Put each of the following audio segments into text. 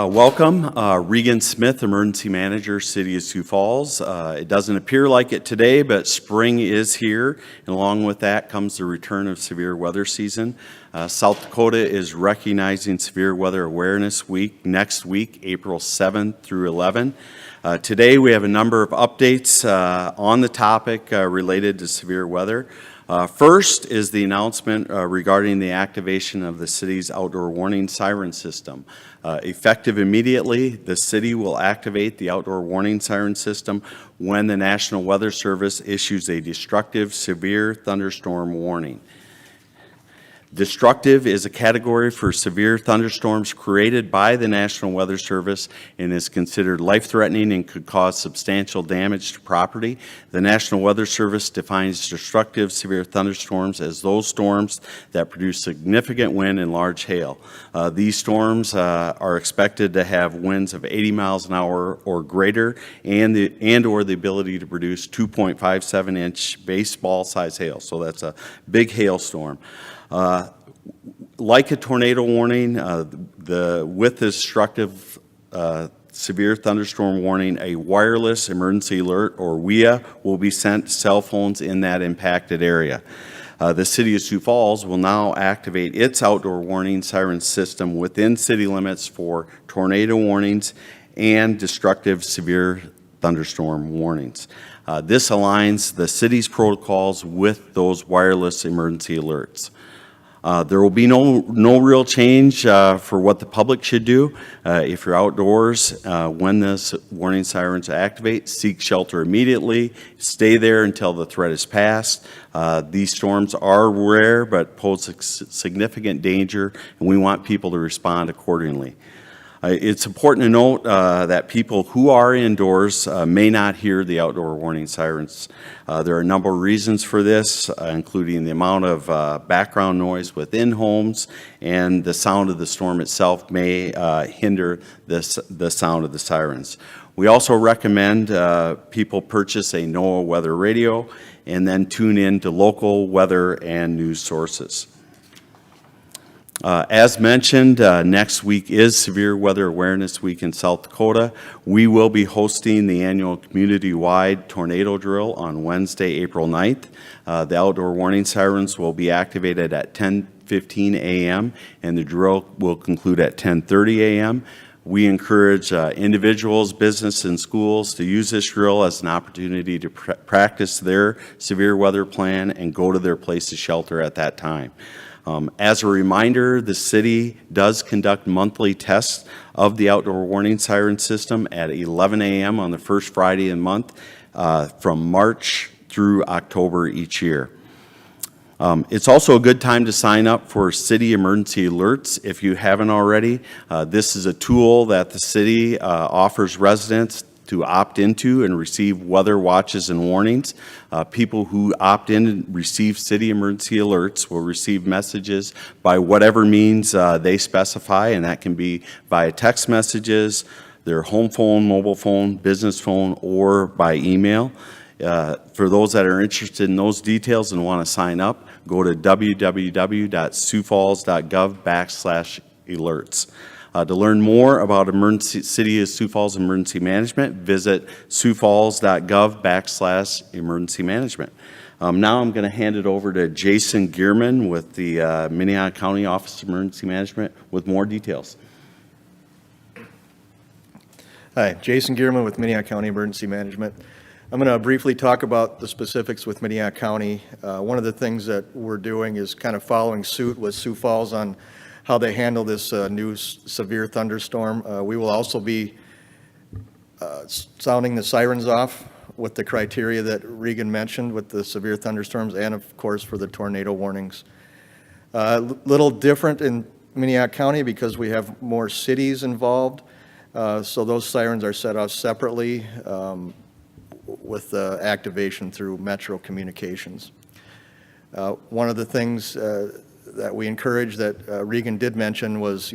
Welcome, Regan Smith, Emergency Manager, City of Sioux Falls. It doesn't appear like it today, but spring is here, and along with that comes the return of severe weather season. South Dakota is recognizing Severe Weather Awareness Week next week, April 7th through 11th. Today we have a number of updates on the topic related to severe weather. First is the announcement regarding the activation of the city's outdoor warning siren system. Effective immediately, the city will activate the outdoor warning siren system when the National Weather Service issues a destructive severe thunderstorm warning. Destructive is a category for severe thunderstorms created by the National Weather Service and is considered life-threatening and could cause substantial damage to property. The National Weather Service defines destructive severe thunderstorms as those storms that produce significant wind and large hail. These storms are expected to have winds of 80 miles an hour or greater or the ability to produce 2.57-inch baseball-size hail. So that's a big hailstorm. Like a tornado warning, with the destructive severe thunderstorm warning, a wireless emergency alert, or WEA, will be sent to cell phones in that impacted area. The City of Sioux Falls will now activate its outdoor warning siren system within city limits for tornado warnings and destructive severe thunderstorm warnings. This aligns the city's protocols with those wireless emergency alerts. There will be no real change for what the public should do. If you're outdoors, when this warning sirens activate, seek shelter immediately. Stay there until the threat is past. These storms are rare but pose a significant danger, and we want people to respond accordingly. It's important to note that people who are indoors may not hear the outdoor warning sirens. There are a number of reasons for this, including the amount of background noise within homes, and the sound of the storm itself may hinder the sound of the sirens. We also recommend people purchase a NOAA weather radio and then tune in to local weather and news sources. As mentioned, next week is Severe Weather Awareness Week in South Dakota. We will be hosting the annual community-wide tornado drill on Wednesday, April 9th. The outdoor warning sirens will be activated at 10:15 a.m. and the drill will conclude at 10:30 a.m. We encourage individuals, business, and schools to use this drill as an opportunity to practice their severe weather plan and go to their place of shelter at that time. As a reminder, the city does conduct monthly tests of the outdoor warning siren system at 11 a.m. on the first Friday in the month from March through October each year. It's also a good time to sign up for city emergency alerts if you haven't already. This is a tool that the city offers residents to opt into and receive weather watches and warnings. People who opt in and receive city emergency alerts will receive messages by whatever means they specify, and that can be via text messages, their home phone, mobile phone, business phone, or by email. For those that are interested in those details and want to sign up, go to www.siouxfalls.gov/alerts. To learn more about City of Sioux Falls Emergency Management, visit siouxfalls.gov/emergency management. Now I'm going to hand it over to Jason Gearman with the Minnehaha County Office of Emergency Management with more details. Hi, Jason Gearman with Minnehaha County Emergency Management. I'm going to briefly talk about the specifics with Minnehaha County. One of the things that we're doing is kind of following suit with Sioux Falls on how they handle this new severe thunderstorm. We will also be sounding the sirens off with the criteria that Regan mentioned with the severe thunderstorms and, of course, for the tornado warnings. A little different in Minnehaha County because we have more cities involved, so those sirens are set off separately with activation through Metro Communications. One of the things that we encourage that Regan did mention was,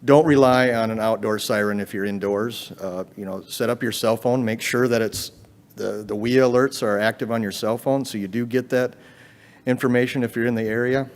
don't rely on an outdoor siren if you're indoors. Set up your cell phone, make sure that it's the WEA alerts are active on your cell phone so you do get that information if you're in the area.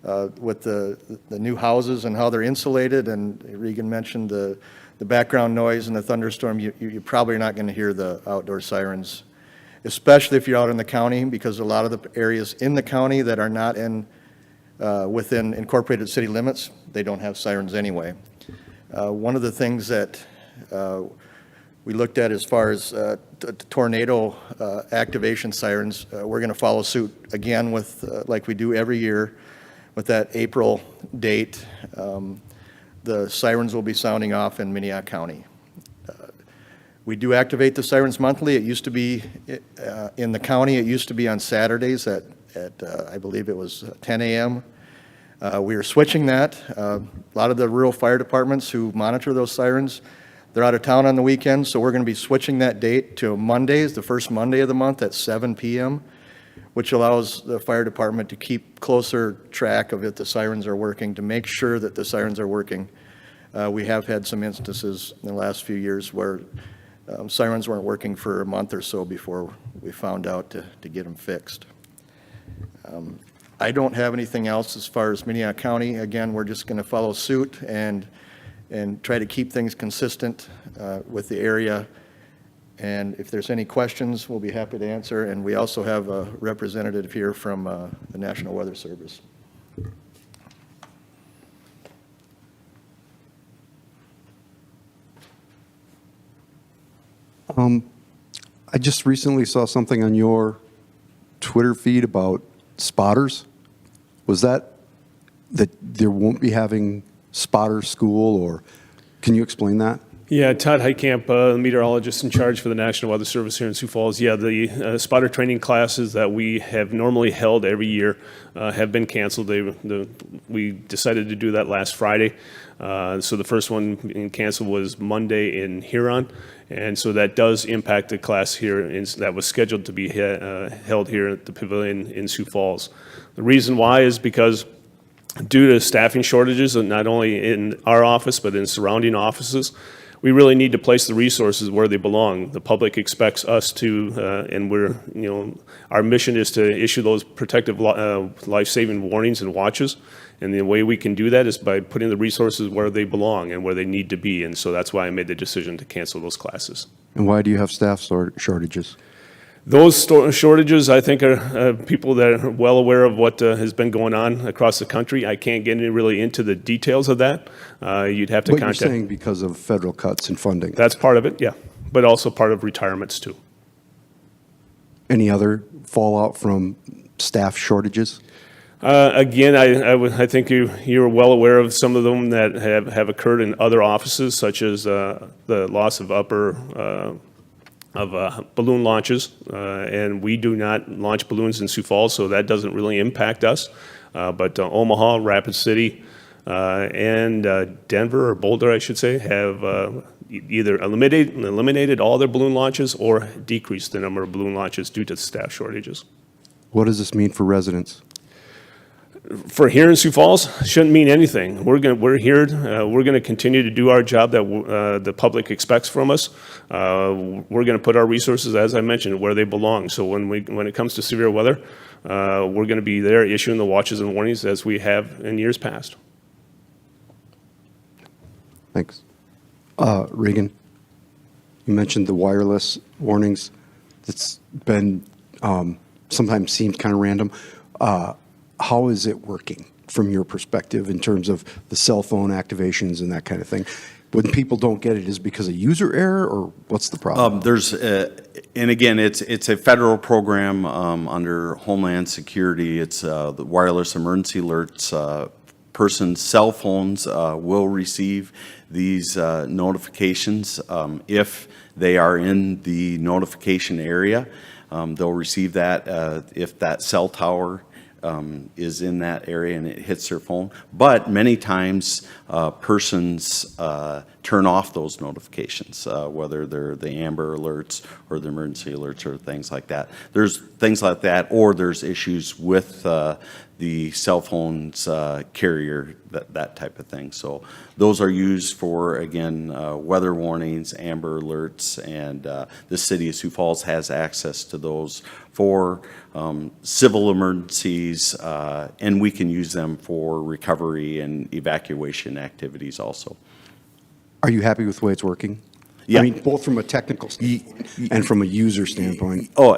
with the new houses and how they're insulated, and Regan mentioned the background noise and the thunderstorm, you probably are not going to hear the outdoor sirens, especially if you're out in the county, because a lot of the areas in the county that are not within incorporated city limits, they don't have sirens anyway. One of the things that we looked at as far as tornado activation sirens, we're going to follow suit again with, like we do every year, with that April date. The sirens will be sounding off in Minnehaha County. We do activate the sirens monthly. It used to be in the county, it used to be on Saturdays at I believe it was 10 a.m. We are switching that. A lot of the rural fire departments who monitor those sirens, they're out of town on the weekends, so we're going to be switching that date to Mondays, the first Monday of the month at 7 p.m., which allows the fire department to keep closer track of if the sirens are working, to make sure that the sirens are working. We have had some instances in the last few years where sirens weren't working for a month or so before we found out to get them fixed. I don't have anything else as far as Minnehaha County. Again, we're just going to follow suit and try to keep things consistent with the area. And if there's any questions, we'll be happy to answer. And we also have a representative here from the National Weather Service. I just recently saw something on your Twitter feed about spotters. Was that there won't be having spotter school, or can you explain that? Yeah, Todd Heitkamp, meteorologist in charge for the National Weather Service here in Sioux Falls. Yeah, the spotter training classes that we have normally held every year have been canceled. We decided to do that last Friday. So the first one canceled was Monday in Huron. And so that does impact the class here that was scheduled to be held here at the Pavilion in Sioux Falls. The reason why is because due to staffing shortages, and not only in our office but in surrounding offices, we really need to place the resources where they belong. The public expects us to, and our mission is to issue those protective life-saving warnings and watches. And the way we can do that is by putting the resources where they belong and where they need to be. And so that's why I made the decision to cancel those classes. And why do you have staff shortages? Those shortages, I think, are people that are well aware of what has been going on across the country. I can't get really into the details of that. You'd have to What contact. you're saying because of federal cuts and funding. That's part of it, yeah, but also part of retirements too. Any other fallout from staff shortages? Again, I think you're well aware of some of them that have occurred in other offices, such as the loss of balloon launches, and we do not launch balloons in Sioux Falls, so that doesn't really impact us. But Omaha, Rapid City, and Denver, or Boulder, I should say, have either eliminated all their balloon launches or decreased the number of balloon launches due to staff shortages. What does this mean for residents? For here in Sioux Falls, shouldn't mean anything. We're here. We're going to continue to do our job that the public expects from us. We're going to put our resources, as I mentioned, where they belong. So when it comes to severe weather, we're going to be there issuing the watches and warnings as we have in years past. Thanks. Regan, you mentioned the wireless warnings. It's been sometimes seems kind of random. How is it working from your perspective in terms of the cell phone activations and that kind of thing? When people don't get it, is it because of user error, or what's the problem? And again, it's a federal program under Homeland Security. It's the wireless emergency alerts. Person's cell phones will receive these notifications if they are in the notification area. They'll receive that if that cell tower is in that area and it hits their phone. But many times, persons turn off those notifications, whether they're the amber alerts or the emergency alerts or things like that. There's things like that, or there's issues with the cell phone's carrier, that type of thing. So those are used for, again, weather warnings, amber alerts, and the City of Sioux Falls has access to those for civil emergencies, and we can use them for recovery and evacuation activities also. Are you happy with the way it's working? Yeah. I mean, both from a technical standpoint and from a user standpoint. Oh,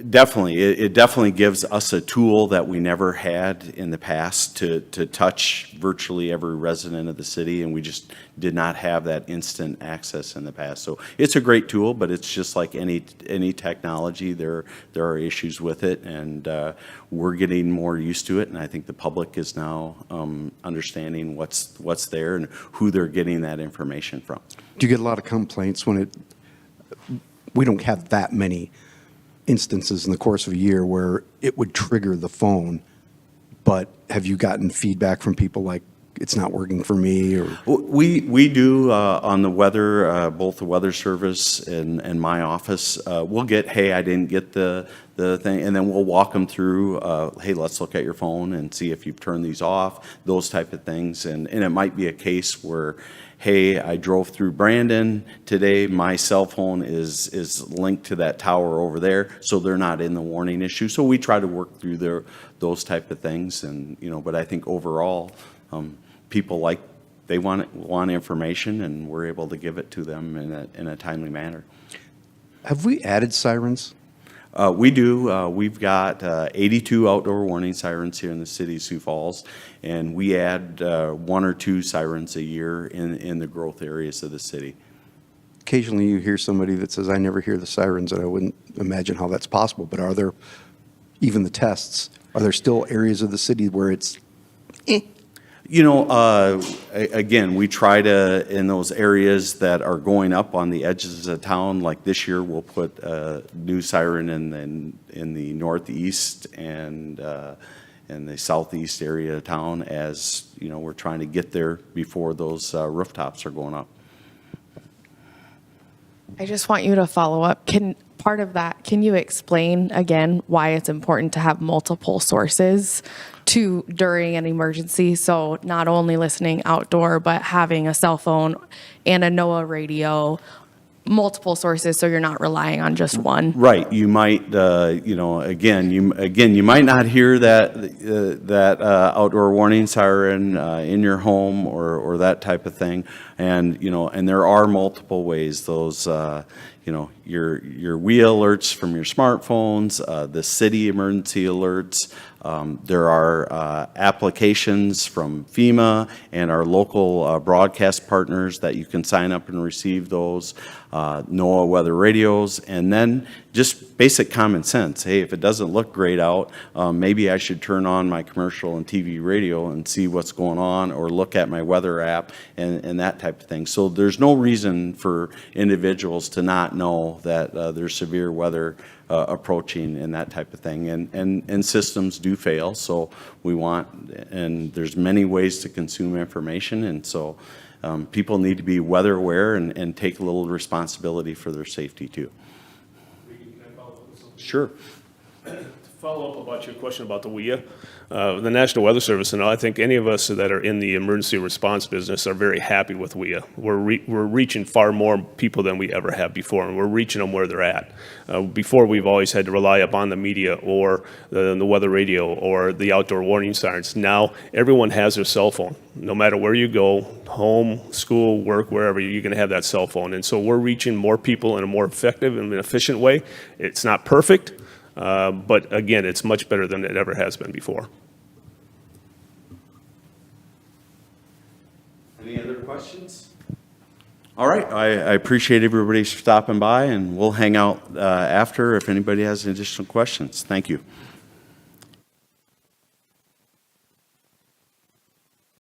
definitely. It definitely gives us a tool that we never had in the past to touch virtually every resident of the city, and we just did not have that instant access in the past. So it's a great tool, but it's just like any technology. There are issues with it, and we're getting more used to it, and I think the public is now understanding what's there and who they're getting that information from. Do you get a lot of complaints when we don't have that many instances in the course of a year where it would trigger the phone, but have you gotten feedback from people like, it's not working for me? Or We do on the weather, both the weather service and my office, we'll get, hey, I didn't get the thing, and then we'll walk them through, hey, let's look at your phone and see if you've turned these off, those type of things. And it might be a case where, hey, I drove through Brandon today, my cell phone is linked to that tower over there, so they're not in the warning issue. So we try to work through those type of things, and but I think overall, people they want information, and we're able to give it to them in a timely manner. have we added sirens? We do. We've got 82 outdoor warning sirens here in the city of Sioux Falls, and we add 1 or 2 sirens a year in the growth areas of the city. Occasionally you hear somebody that says, I never hear the sirens, and I wouldn't imagine how that's possible. But are there, even the tests, are there still areas of the city where it's Again, we try to, in those areas that are going up on the edges of town, like this year, we'll put a new siren in the northeast and the southeast area of town, as we're trying to get there before those rooftops are going up. I just want you to follow up. Can you explain again why it's important to have multiple sources during an emergency? So not only listening outdoor, but having a cell phone and a NOAA radio, multiple sources, so you're not relying on just one. Right. You might, you might not hear that outdoor warning siren in your home or that type of thing, and there are multiple ways. Those your wheel alerts from your smartphones, the city emergency alerts. There are applications from FEMA and our local broadcast partners that you can sign up and receive those, NOAA weather radios, and then just basic common sense. Hey, if it doesn't look great out, maybe I should turn on my commercial and TV radio and see what's going on, or look at my weather app and that type of thing. So there's no reason for individuals to not know that there's severe weather approaching and that type of thing, and systems do fail, so and there's many ways to consume information, and so people need to be weather aware and take a little responsibility for their safety too. Can I follow up with something? Sure. To follow up about your question about the WIA, the National Weather Service, and I think any of us that are in the emergency response business are very happy with WIA. We're reaching far more people than we ever have before, and we're reaching them where they're at. Before, we've always had to rely upon the media or the weather radio or the outdoor warning sirens. Now, everyone has their cell phone. No matter where you go, home, school, work, wherever, you're going to have that cell phone. And so we're reaching more people in a more effective and efficient way. It's not perfect. But again, it's much better than it ever has been before. Any other questions? All right, I appreciate everybody stopping by, and we'll hang out after if anybody has additional questions. Thank you.